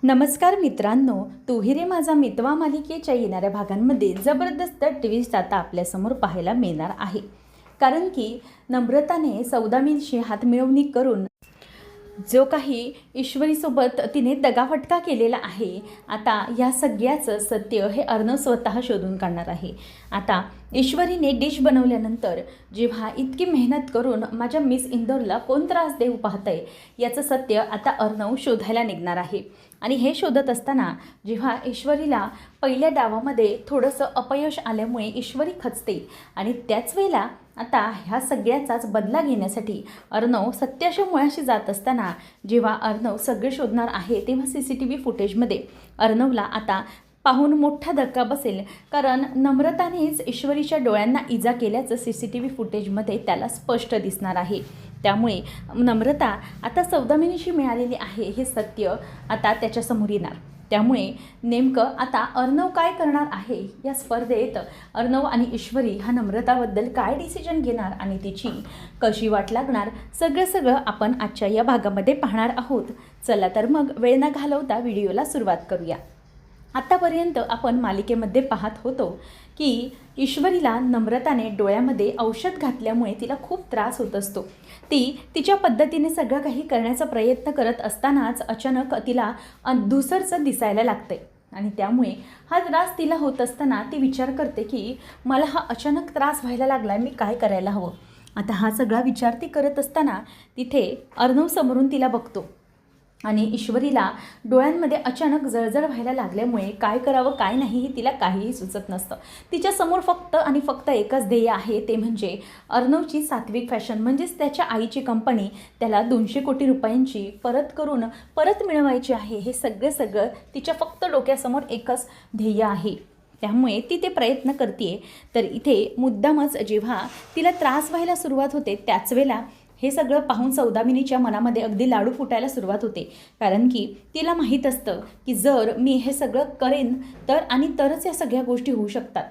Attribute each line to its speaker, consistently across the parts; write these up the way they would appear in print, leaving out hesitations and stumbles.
Speaker 1: नमस्कार मित्रांनो, तू ही रे माझा मितवा मालिकेच्या येणाऱ्या भागांमध्ये जबरदस्त ट्विस्ट आता आपल्यासमोर पाहायला मिळणार आहे. कारण की नम्रताने सौदामिनीशी हातमिळवणी करून जो काही ईश्वरीसोबत तिने दगाफटका केलेला आहे, आता या सगळ्याचं सत्य हे अर्णव स्वतः शोधून काढणार आहे. आता ईश्वरीने डिश बनवल्यानंतर जेव्हा इतकी मेहनत करून माझ्या मिस इंदोरला कोण त्रास देऊ पाहतंय याचं सत्य आता अर्णव शोधायला निघणार आहे. आणि हे शोधत असताना जेव्हा ईश्वरीला पहिल्या डावामध्ये थोडंसं अपयश आल्यामुळे ईश्वरी खचते आणि त्याच वेळेला आता ह्या सगळ्याचाच बदला घेण्यासाठी अर्णव सत्याच्या मुळाशी जात असताना जेव्हा अर्णव सगळे शोधणार आहे तेव्हा CCTV फुटेजमध्ये अर्णवला आता पाहून मोठा धक्का बसेल. कारण नम्रतानेच ईश्वरीच्या डोळ्यांना इजा केल्याचं CCTV फुटेजमध्ये त्याला स्पष्ट दिसणार आहे. त्यामुळे नम्रता आता सौदामिनीशी मिळालेली आहे हे सत्य आता त्याच्यासमोर येणार. त्यामुळे नेमकं आता अर्णव काय करणार आहे या स्पर्धेत अर्णव आणि ईश्वरी हा नम्रताबद्दल काय डिसिजन घेणार आणि तिची कशी वाट लागणार सगळं आपण आजच्या या भागामध्ये पाहणार आहोत. चला तर मग वेळ न घालवता व्हिडिओला सुरुवात करूया. आत्तापर्यंत आपण मालिकेमध्ये पाहत होतो की ईश्वरीला नम्रताने डोळ्यामध्ये औषध घातल्यामुळे तिला खूप त्रास होत असतो. ती तिच्या पद्धतीने सगळं काही करण्याचा प्रयत्न करत असतानाच अचानक तिला धुसरचं दिसायला लागते आणि त्यामुळे हा त्रास तिला होत असताना ती विचार करते की मला हा अचानक त्रास व्हायला लागला, मी काय करायला हवं. आता हा सगळा विचार ती करत असताना तिथे अर्णव समोरून तिला बघतो आणि ईश्वरीला डोळ्यांमध्ये अचानक जळजळ व्हायला लागल्यामुळे काय करावं काय नाही हे तिला काहीही सुचत नसतं. तिच्यासमोर फक्त आणि फक्त एकच ध्येय आहे, ते म्हणजे अर्णवची सात्विक फॅशन म्हणजेच त्याच्या आईची कंपनी त्याला 200 कोटी रुपयांची परत मिळवायची आहे. हे सगळं तिच्या फक्त डोक्यासमोर एकच ध्येय आहे. त्यामुळे ती ते प्रयत्न करते. तर इथे मुद्दामच जेव्हा तिला त्रास व्हायला सुरुवात होते त्याच वेळेला हे सगळं पाहून सौदामिनीच्या मनामध्ये अगदी लाडू फुटायला सुरुवात होते. कारण की तिला माहीत असतं की जर मी हे सगळं करेन तरच या सगळ्या गोष्टी होऊ शकतात.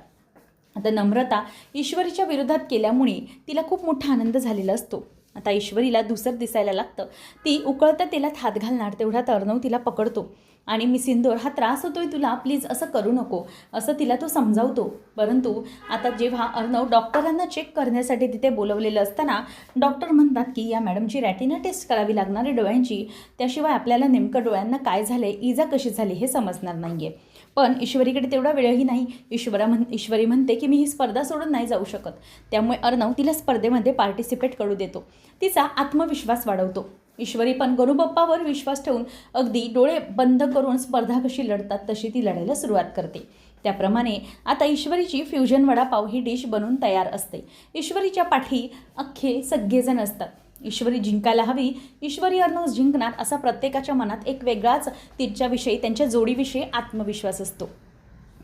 Speaker 1: आता नम्रता ईश्वरीच्या विरोधात केल्यामुळे तिला खूप मोठा आनंद झालेला असतो. आता ईश्वरीला दुसरं दिसायला लागतं. ती उकळत्या तेलात हात घालणार तेवढ्यात अर्णव तिला पकडतो आणि मिस इंदोर हा त्रास होतोय तुला, प्लीज असं करू नको असं तिला तो समजावतो. परंतु आता जेव्हा अर्णव डॉक्टरांना चेक करण्यासाठी तिथे बोलवलेलं असताना डॉक्टर म्हणतात की या मॅडमची रॅटिना टेस्ट करावी लागणार आहे डोळ्यांची, त्याशिवाय आपल्याला नेमकं डोळ्यांना काय झालं आहे, इजा कशी झाली हे समजणार नाही आहे. पण ईश्वरीकडे तेवढा वेळही नाही. ईश्वरी म्हणते की मी ही स्पर्धा सोडून नाही जाऊ शकत. त्यामुळे अर्णव तिला स्पर्धेमध्ये पार्टिसिपेट करू देतो. तिचा आत्मविश्वास वाढवतो. ईश्वरी पण गणूबाप्पावर विश्वास ठेवून अगदी डोळे बंद करून स्पर्धा कशी लढतात तशी ती लढायला सुरुवात करते. त्याप्रमाणे आता ईश्वरीची फ्युजन वडापाव ही डिश बनून तयार असते. ईश्वरीच्या पाठी अख्खे सगळेजण असतात. ईश्वरी जिंकायला हवी, ईश्वरी अर्णव जिंकणार असा प्रत्येकाच्या मनात एक वेगळाच तिच्याविषयी त्यांच्या जोडीविषयी आत्मविश्वास असतो.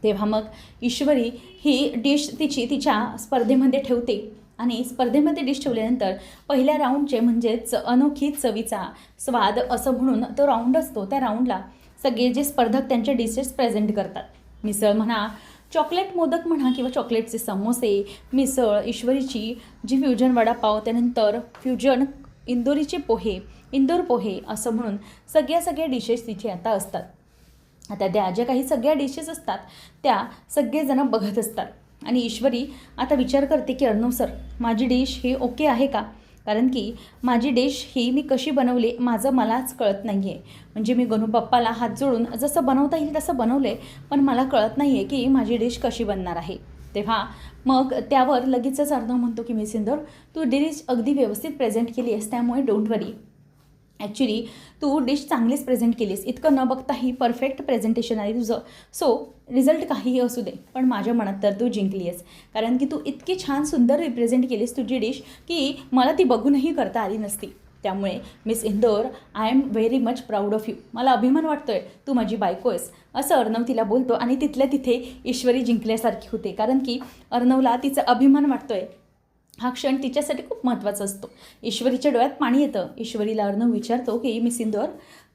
Speaker 1: तेव्हा मग ईश्वरी ही डिश तिच्या स्पर्धेमध्ये ठेवते आणि स्पर्धेमध्ये डिश ठेवल्यानंतर पहिल्या राऊंडचे म्हणजेच अनोखी चवीचा स्वाद असं म्हणून तो राऊंड असतो. त्या राऊंडला सगळे जे स्पर्धक त्यांच्या डिशेस प्रेझेंट करतात. मिसळ म्हणा, चॉकलेट मोदक म्हणा किंवा चॉकलेटचे समोसे, मिसळ, ईश्वरीची जी फ्युजन वडापाव, त्यानंतर फ्युजन इंदोर पोहे असं म्हणून सगळ्या डिशेस तिथे आता असतात. आता त्या ज्या काही सगळ्या डिशेस असतात त्या सगळेजणं बघत असतात आणि ईश्वरी आता विचार करते की अर्णव सर, माझी डिश ही ओके आहे का? कारण की माझी डिश ही मी कशी बनवली मलाच कळत नाही आहे. म्हणजे मी गणूबाप्पाला हात जोडून जसं बनवता येईल तसं बनवले, पण मला कळत नाही आहे की माझी डिश कशी बनणार आहे. तेव्हा मग त्यावर लगेचच अर्णव म्हणतो की मिस इंदोर, तू डिश अगदी व्यवस्थित प्रेझेंट केली आहेस, त्यामुळे डोंट वरी. ॲक्च्युली तू डिश चांगलीच प्रेझेंट केलीस, इतकं न बघता ही परफेक्ट प्रेझेंटेशन आहे तुझं. सो रिझल्ट काहीही असू दे, पण माझ्या मनात तर तू जिंकली आहेस. कारण की तू इतकी छान सुंदर रिप्रेझेंट केलीस तुझी डिश की मला ती बघूनही करता आली नसती. त्यामुळे miss Indore, I am very much proud of you. मला अभिमान वाटतो आहे, तू माझी बायको आहेस असं अर्णव तिला बोलतो. आणि तिथल्या तिथे ईश्वरी जिंकल्यासारखी होते. कारण की अर्णवला तिचा अभिमान वाटतो आहे. हा क्षण तिच्यासाठी खूप महत्त्वाचा असतो. ईश्वरीच्या डोळ्यात पाणी येतं. ईश्वरीला अर्णव विचारतो की मिस इंदोर,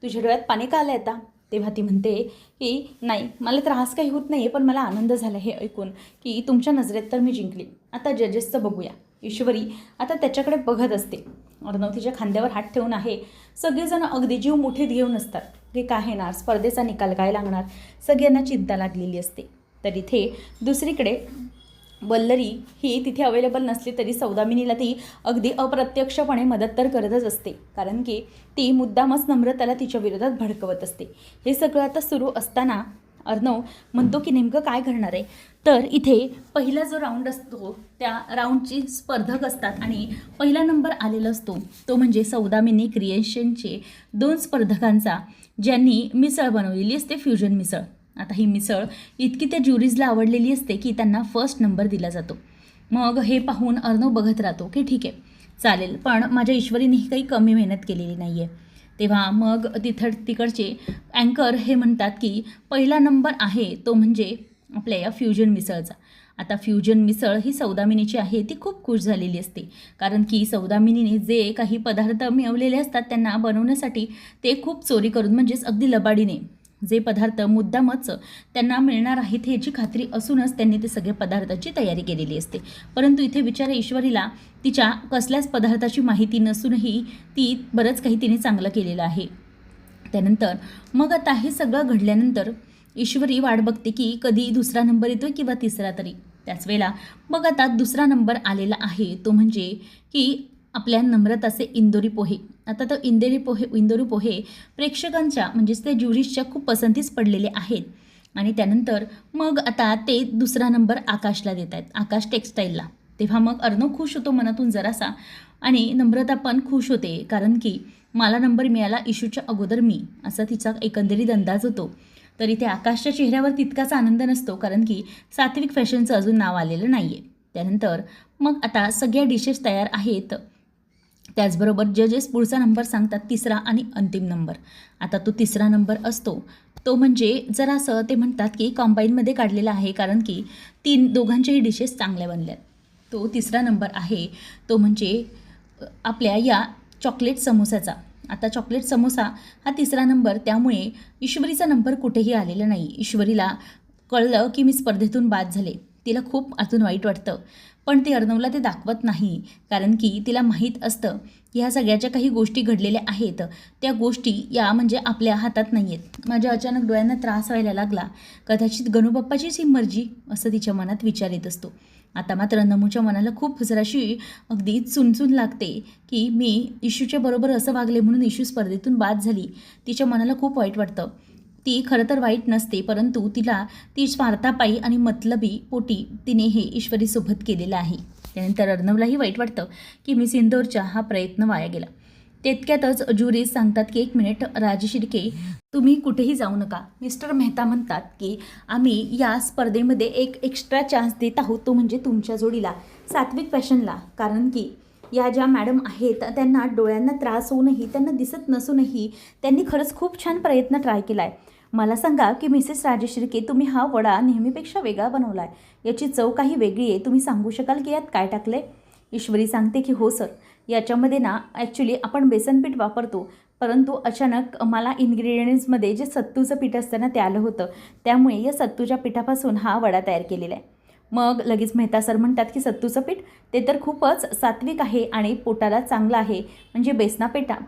Speaker 1: तुझ्या डोळ्यात पाणी का आलं आता? तेव्हा ती म्हणते की नाही, मला त्रास काही होत नाही आहे, पण मला आनंद झाला हे ऐकून की तुमच्या नजरेत तर मी जिंकली. आता जजेसचं बघूया. ईश्वरी आता त्याच्याकडे बघत असते. अर्णव तिच्या खांद्यावर हात ठेवून आहे. सगळेजण अगदी जीव मुठीत घेऊन असतात की काय येणार, स्पर्धेचा निकाल काय लागणार, सगळ्यांना चिंता लागलेली असते. तर इथे दुसरीकडे वल्लरी ही तिथे अवेलेबल नसली तरी सौदामिनीला ती अगदी अप्रत्यक्षपणे मदत तर करतच असते, कारण की ती मुद्दामच नम्रताला तिच्या विरोधात भडकवत असते. हे सगळं आता सुरू असताना अर्णव म्हणतो की नेमकं काय घडणार आहे. तर इथे पहिला जो राऊंड असतो त्या राऊंडची स्पर्धक असतात आणि पहिला नंबर आलेला असतो तो म्हणजे सौदामिनी क्रिएशनचे 2 स्पर्धकांचा, ज्यांनी मिसळ बनवलेली असते, फ्युजन मिसळ. आता ही मिसळ इतकी त्या ज्युरीजला आवडलेली असते की त्यांना फर्स्ट नंबर दिला जातो. मग हे पाहून अर्णव बघत राहतो की ठीक आहे चालेल, पण माझ्या ईश्वरीनेही काही कमी मेहनत केलेली नाही आहे. तेव्हा मग तिकडचे अँकर हे म्हणतात की पहिला नंबर आहे तो म्हणजे आपल्या या फ्युजन मिसळचा. आता फ्युजन मिसळ ही सौदामिनीची आहे, ती खूप खुश झालेली असते, कारण की सौदामिनीने जे काही पदार्थ मिळवलेले असतात त्यांना बनवण्यासाठी ते खूप चोरी करून, म्हणजेच अगदी लबाडीने जे पदार्थ मुद्दामच त्यांना मिळणार आहेत ह्याची खात्री असूनच त्यांनी ते सगळ्या पदार्थाची तयारी केलेली असते. परंतु इथे बिचारा ईश्वरीला तिच्या कसल्याच पदार्थाची माहिती नसूनही ती बरंच काही तिने चांगलं केलेलं आहे. त्यानंतर मग आता हे सगळं घडल्यानंतर ईश्वरी वाट बघते की कधी दुसरा नंबर येतोय किंवा तिसरा तरी. त्याच वेळेला मग आता दुसरा नंबर आलेला आहे तो म्हणजे की आपल्या नम्रताचे इंदोरी पोहे. आता तो इंदोरी पोहे प्रेक्षकांच्या म्हणजेच त्या ज्युरीजच्या खूप पसंतीस पडलेले आहेत. आणि त्यानंतर मग आता ते दुसरा नंबर आकाशला देत आहेत, आकाश टेक्स्टाईलला. तेव्हा मग अर्णव खुश होतो मनातून जरासा आणि नम्रता पण खुश होते, कारण की मला नंबर मिळाला इशूच्या अगोदर मी, असा तिचा एकंदरीत अंदाज होतो. तर इथे आकाशच्या चेहऱ्यावर तितकाच आनंद नसतो, कारण की सात्विक फॅशनचं अजून नाव आलेलं नाही आहे. त्यानंतर मग आता सगळ्या डिशेस तयार आहेत. त्याचबरोबर जजेस पुढचा नंबर सांगतात, तिसरा आणि अंतिम नंबर. आता तो तिसरा नंबर असतो तो म्हणजे जरासं ते म्हणतात की कॉम्बाईनमध्ये काढलेला आहे, कारण की दोघांच्याही डिशेस चांगल्या बनल्यात. तो तिसरा नंबर आहे तो म्हणजे आपल्या या चॉकलेट समोसाचा. आता चॉकलेट समोसा हा तिसरा नंबर, त्यामुळे ईश्वरीचा नंबर कुठेही आलेला नाही. ईश्वरीला कळलं की मी स्पर्धेतून बाद झाले, तिला खूप अजून वाईट वाटतं, पण ती अर्णवला ते दाखवत नाही, कारण की तिला माहीत असतं की ह्या सगळ्या ज्या काही गोष्टी घडलेल्या आहेत त्या गोष्टी या म्हणजे आपल्या हातात नाही आहेत. माझ्या अचानक डोळ्यांना त्रास व्हायला लागला, कदाचित गणूबाप्पाचीच ही मर्जी, असं तिच्या मनात विचार येत असतो. आता मात्र नमूच्या मनाला खूप जराशी अगदी चुनचुन लागते की मी इशूच्या बरोबर असं वागले म्हणून इशू स्पर्धेतून बाद झाली. तिच्या मनाला खूप वाईट वाटतं. ती खरं तर वाईट नसते, परंतु तिला ती स्वार्थापायी आणि मतलबी पोटी तिने हे ईश्वरीसोबत केलेलं आहे. त्यानंतर अर्णवलाही वाईट वाटतं की मिस इंदोरचा हा प्रयत्न वाया गेला. तितक्यातच ज्युरीज सांगतात की 1 मिनिट राज शिर्के, तुम्ही कुठेही जाऊ नका. मिस्टर मेहता म्हणतात की आम्ही या स्पर्धेमध्ये एक एक्स्ट्रा चान्स देत आहोत, तो म्हणजे तुमच्या जोडीला सात्विक फॅशनला, कारण की या ज्या मॅडम आहेत त्यांना डोळ्यांना त्रास होऊनही, त्यांना दिसत नसूनही त्यांनी खरंच खूप छान प्रयत्न ट्राय केला आहे. मला सांगा की मिसेस राज शिर्के, तुम्ही हा वडा नेहमीपेक्षा वेगळा बनवला आहे, याची चव काही वेगळी आहे, तुम्ही सांगू शकाल की यात काय टाकलं आहे? ईश्वरी सांगते की हो सर, याच्यामध्ये ना ॲक्च्युली आपण बेसन पीठ वापरतो, परंतु अचानक मला इन्ग्रेडियंट्समध्ये जे सत्तूचं पीठ असतं ना ते आलं होतं, त्यामुळे या सत्तूच्या पिठापासून हा वडा तयार केलेला आहे. मग लगेच मेहता सर म्हणतात की सत्तूचं पीठ ते तर खूपच सात्विक आहे आणि पोटाला चांगलं आहे, म्हणजे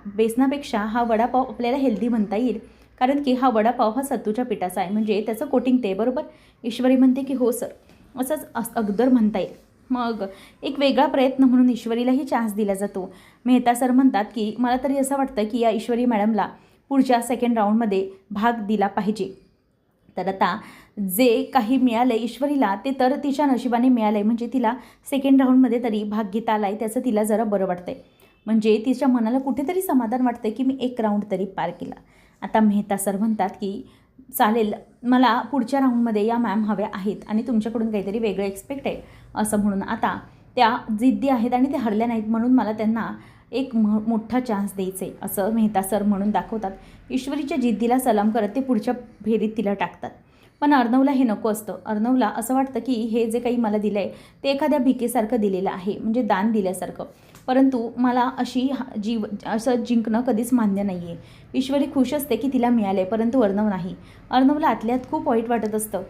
Speaker 1: बेसनापेक्षा हा वडापाव आपल्याला हेल्दी म्हणता येईल, कारण की हा वडापाव हा सत्तूच्या पिठाचा आहे, म्हणजे त्याचं कोटिंग ते बरोबर. ईश्वरी म्हणते की हो सर, असंच अगोदर म्हणता येईल. मग एक वेगळा प्रयत्न म्हणून ईश्वरीलाही चान्स दिला जातो. मेहता सर म्हणतात की मला तरी असं वाटतं की या ईश्वरी मॅडमला पुढच्या सेकंड राऊंडमध्ये भाग दिला पाहिजे. तर आता जे काही मिळालं आहे ईश्वरीला ते तर तिच्या नशिबाने मिळालं आहे, म्हणजे तिला सेकंड राऊंडमध्ये तरी भाग घेता आला आहे, त्याचं तिला जरा बरं वाटतं आहे, म्हणजे तिच्या मनाला कुठेतरी समाधान वाटतं की मी 1 राऊंड तरी पार केला. आता मेहता सर म्हणतात की चालेल, मला पुढच्या राऊंडमध्ये या मॅम हव्या आहेत आणि तुमच्याकडून काहीतरी वेगळं एक्सपेक्ट आहे, असं म्हणून आता त्या जिद्दी आहेत आणि ते हरल्या नाहीत, म्हणून मला त्यांना एक मोठा चान्स द्यायचा आहे, असं मेहता सर म्हणून दाखवतात. ईश्वरीच्या जिद्दीला सलाम करत ते पुढच्या फेरीत तिला टाकतात. पण अर्णवला हे नको असतं. अर्णवला असं वाटतं की हे जे काही मला दिलं आहे ते एखाद्या भिकेसारखं दिलेलं आहे, म्हणजे दान दिल्यासारखं, परंतु मला असं जिंकणं कधीच मान्य नाही आहे. ईश्वरी खुश असते की तिला मिळाले, परंतु अर्णव नाही. अर्णवला आतल्यात खूप वाईट वाटत असतं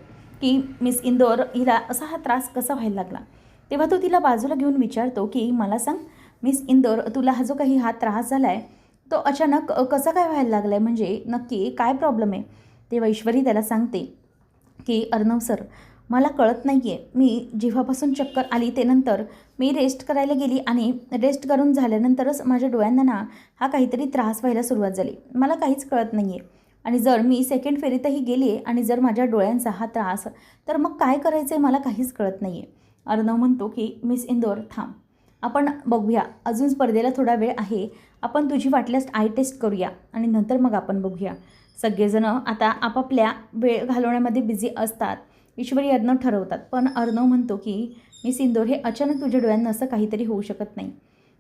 Speaker 1: की मिस इंदोर हिला असा हा त्रास कसा व्हायला लागला. तेव्हा तो तिला बाजूला घेऊन विचारतो की मला सांग, मिस इंदोर, तुला हा जो काही हा त्रास झाला आहे तो अचानक कसा काय व्हायला लागला आहे, म्हणजे नक्की काय प्रॉब्लेम आहे? तेव्हा ईश्वरी त्याला सांगते की अर्णव सर, मला कळत नाही आहे, मी जेव्हापासून चक्कर आली ते नंतर मी रेस्ट करायला गेली आणि रेस्ट करून झाल्यानंतरच माझ्या डोळ्यांना ना हा काहीतरी त्रास व्हायला सुरुवात झाली. मला काहीच कळत नाही आहे आणि जर मी सेकंड फेरीतही गेली आहे आणि जर माझ्या डोळ्यांचा हा त्रास, तर मग काय करायचं आहे मला काहीच कळत नाही आहे. अर्णव म्हणतो की मिस इंदोर थांब, आपण बघूया, अजून स्पर्धेला थोडा वेळ आहे, आपण तुझी वाटल्यास आय टेस्ट करूया आणि नंतर मग आपण बघूया. सगळेजणं आता आपापल्या वेळ घालवण्यामध्ये बिझी असतात. ईश्वरी अर्णव ठरवतात, पण अर्णव म्हणतो की मिस इंदोर, हे अचानक तुझ्या डोळ्यांना असं काहीतरी होऊ शकत नाही.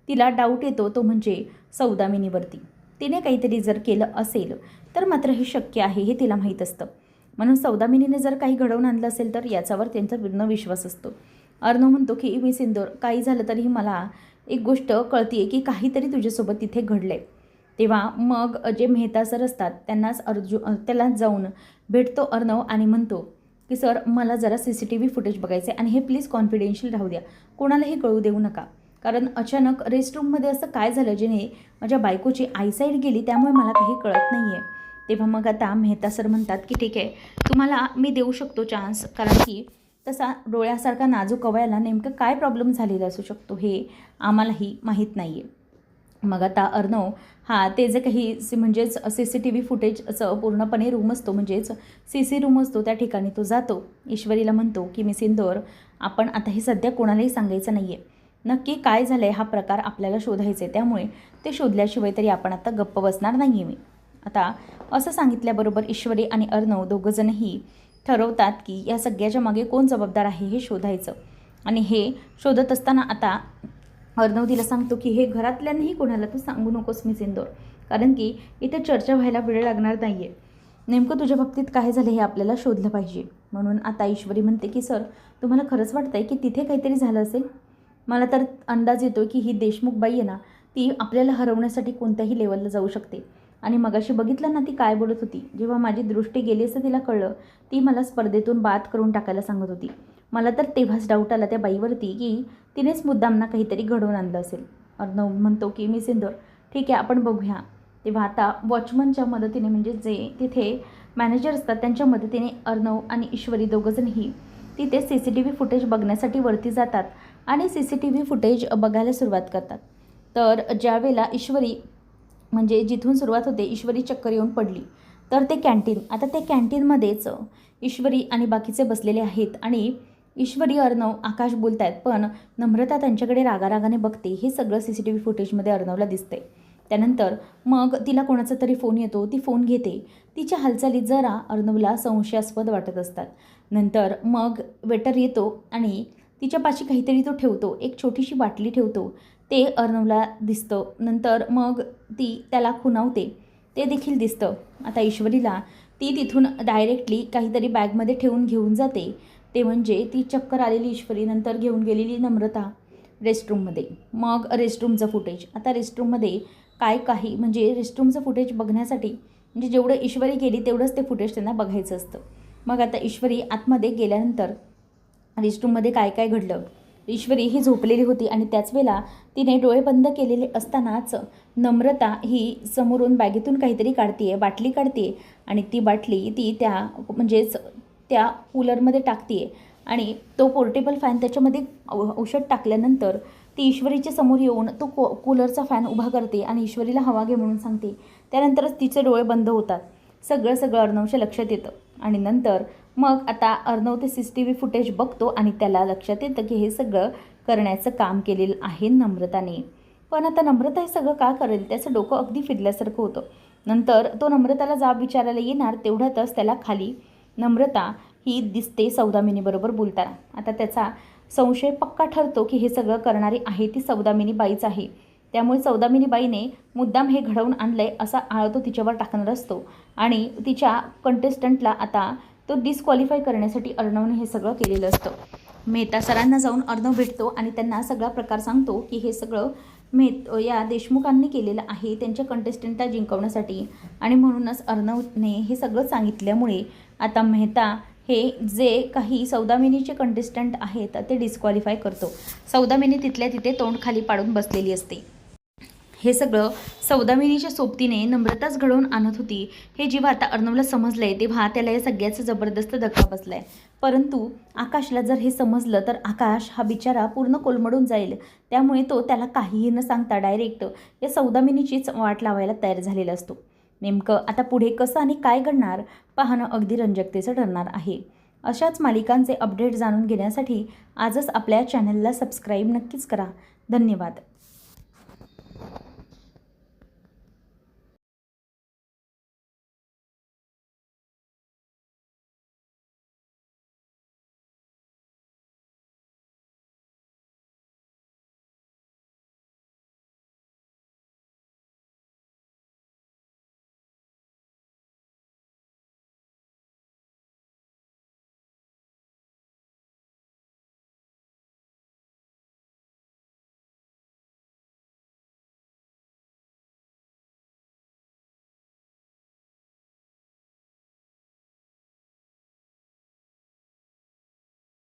Speaker 1: तिला डाऊट येतो तो म्हणजे सौदामिनीवरती. तिने काहीतरी जर केलं असेल तर मात्र हे शक्य आहे हे तिला माहीत असतं. म्हणून सौदामिनीने जर काही घडवून आणलं असेल तर याच्यावर त्यांचा पूर्ण विश्वास असतो. अर्णव म्हणतो की मिस इंदोर, काही झालं तरीही मला एक गोष्ट कळते की काहीतरी तुझ्यासोबत तिथे घडलं आहे. तेव्हा मग जे मेहता सर असतात त्यांनाच त्याला जाऊन भेटतो अर्णव आणि म्हणतो की सर, मला जरा CCTV फुटेज बघायचं आहे आणि हे प्लीज कॉन्फिडेन्शियल राहू द्या, कोणालाही कळू देऊ नका. कारण अचानक रेस्टरूममध्ये असं काय झालं जेणे माझ्या बायकोची आयसाईट गेली, त्यामुळे मला काही कळत नाही आहे. तेव्हा मग आता मेहता सर म्हणतात की ठीक आहे, तुम्हाला मी देऊ शकतो चान्स, कारण की तसा डोळ्यासारखा नाजूक अवयवाला नेमकं काय प्रॉब्लेम झालेला असू शकतो हे आम्हालाही माहीत नाही आहे. मग आता अर्णव ते जे काही म्हणजेच CCTV फुटेजचं पूर्णपणे रूम असतो, म्हणजेच CC रूम असतो, त्या ठिकाणी तो जातो. ईश्वरीला म्हणतो की मिस इंदोर, आपण आता हे सध्या कोणालाही सांगायचं नाही आहे. नक्की काय झालं आहे हा प्रकार आपल्याला शोधायचा आहे, त्यामुळे ते शोधल्याशिवाय तरी आपण आता गप्प बसणार नाही आहे मी. आता असं सांगितल्याबरोबर ईश्वरी आणि अर्णव दोघंजणही ठरवतात की या सगळ्याच्या मागे कोण जबाबदार आहे हे शोधायचं. आणि हे शोधत असताना आता अर्णव तिला सांगतो की हे घरातल्यांनाही कोणाला तू सांगू नकोस मिस इंदोर, कारण की इथे चर्चा व्हायला वेळ लागणार नाही आहे. नेमकं तुझ्या बाबतीत काय झालं हे आपल्याला शोधलं पाहिजे. म्हणून आता ईश्वरी म्हणते की सर, तुम्हाला खरंच वाटतं आहे की तिथे काहीतरी झालं असेल? मला तर अंदाज येतो की ही देशमुख बाई आहे ना, ती आपल्याला हरवण्यासाठी कोणत्याही लेवलला जाऊ शकते. आणि मगाशी बघितलं ना ती काय बोलत होती, जेव्हा माझी दृष्टी गेली असं तिला कळलं, ती मला स्पर्धेतून बाद करून टाकायला सांगत होती. मला तर तेव्हाच डाऊट आला त्या बाईवरती की तिनेच मुद्दामना काहीतरी घडवून आणलं असेल. अर्णव म्हणतो की मिस इंदोर, ठीक आहे, आपण बघूया. तेव्हा आता वॉचमनच्या मदतीने, म्हणजे जे तिथे मॅनेजर असतात त्यांच्या मदतीने अर्णव आणि ईश्वरी दोघंजणही तिथे CCTV फुटेज बघण्यासाठी वरती जातात आणि CCTV फुटेज बघायला सुरुवात करतात. तर ज्यावेळेला ईश्वरी, म्हणजे जिथून सुरुवात होते, ईश्वरी चक्कर येऊन पडली, तर ते कॅन्टीन, आता ते कॅन्टीनमध्येच ईश्वरी आणि बाकीचे बसलेले आहेत आणि ईश्वरी, अर्णव, आकाश बोलत आहेत, पण नम्रता त्यांच्याकडे रागारागाने बघते. हे सगळं CCTV फुटेजमध्ये अर्णवला दिसते. त्यानंतर मग तिला कोणाचा तरी फोन येतो, ती फोन घेते. तिच्या हालचाली जरा अर्णवला संशयास्पद वाटत असतात. नंतर मग वेटर येतो आणि तिच्यापाशी काहीतरी तो ठेवतो, एक छोटीशी बाटली ठेवतो, ते अर्णवला दिसतं. नंतर मग ती त्याला खुणावते, ते देखील दिसतं. आता ईश्वरीला ती तिथून डायरेक्टली काहीतरी बॅगमध्ये ठेवून घेऊन जाते, ते म्हणजे ती चक्कर आलेली ईश्वरी, नंतर घेऊन गेलेली नम्रता रेस्टरूममध्ये. मग रेस्टरूमचं फुटेज, आता रेस्टरूममध्ये काही म्हणजे रेस्टरूमचं फुटेज बघण्यासाठी, म्हणजे जेवढं ईश्वरी गेली तेवढंच ते फुटेज त्यांना बघायचं असतं. मग आता ईश्वरी आतमध्ये गेल्यानंतर रेस्टरूममध्ये काय घडलं, ईश्वरी ही झोपलेली होती आणि त्याच वेळेला तिने डोळे बंद केलेले असतानाच नम्रता ही समोरून बॅगेतून काहीतरी काढते, बाटली काढते आणि ती बाटली ती म्हणजेच त्या कूलरमध्ये टाकते आणि तो पोर्टेबल फॅन त्याच्यामध्ये औषध टाकल्यानंतर ती ईश्वरीच्या समोर येऊन तो कूलरचा फॅन उभा करते आणि ईश्वरीला हवा घे म्हणून सांगते. त्यानंतरच तिचे डोळे बंद होतात. सगळं अर्णवच्या लक्षात येतं आणि नंतर मग आता अर्णव ते CCTV फुटेज बघतो आणि त्याला लक्षात येतं की हे सगळं करण्याचं काम केलेलं आहे नम्रताने. पण आता नम्रता हे सगळं का करेल, त्याचं डोकं अगदी फिरल्यासारखं होतं. नंतर तो नम्रताला जाब विचारायला येणार, तेवढ्यातच त्याला खाली नम्रता ही दिसते सौदामिनीबरोबर बोलताना. आता त्याचा संशय पक्का ठरतो की हे सगळं करणारी आहे ती सौदामिनी बाईच आहे. त्यामुळे सौदामिनी बाईने मुद्दाम हे घडवून आणलं आहे असा आळ तो तिच्यावर टाकणार असतो आणि तिच्या कंटेस्टंटला आता तो डिस्क्वालिफाय करण्यासाठी अर्णवने हे सगळं केलेलं असतं. मेहता सरांना जाऊन अर्णव भेटतो आणि त्यांना सगळा प्रकार सांगतो की हे सगळं या देशमुखांनी केलेलं आहे त्यांच्या कंटेस्टंटला जिंकवण्यासाठी आणि म्हणूनच अर्णवने हे सगळं सांगितल्यामुळे आता मेहता हे जे काही सौदामिनीचे कंटेस्टंट आहेत ते डिस्क्वालिफाय करतो. सौदामिनी तिथल्या तिथे तोंड खाली पाडून बसलेली असते. हे सगळं सौदामिनीच्या सोबतीने नम्रताच घडवून आणत होती. हे जेव्हा आता अर्णवला समजलंय तेव्हा त्याला या सगळ्याचा जबरदस्त धक्का बसलाय. परंतु आकाशला जर हे समजलं तर आकाश हा बिचारा पूर्ण कोलमडून जाईल. त्यामुळे तो त्याला काहीही न सांगता डायरेक्ट या सौदामिनीचीच वाट लावायला तयार झालेला असतो. नेमकं आता पुढे कसं आणि काय घडणार पाहणं अगदी रंजकतेचं ठरणार आहे. अशाच मालिकांचे अपडेट जाणून घेण्यासाठी आजच आपल्या चॅनलला सबस्क्राईब नक्कीच करा. धन्यवाद.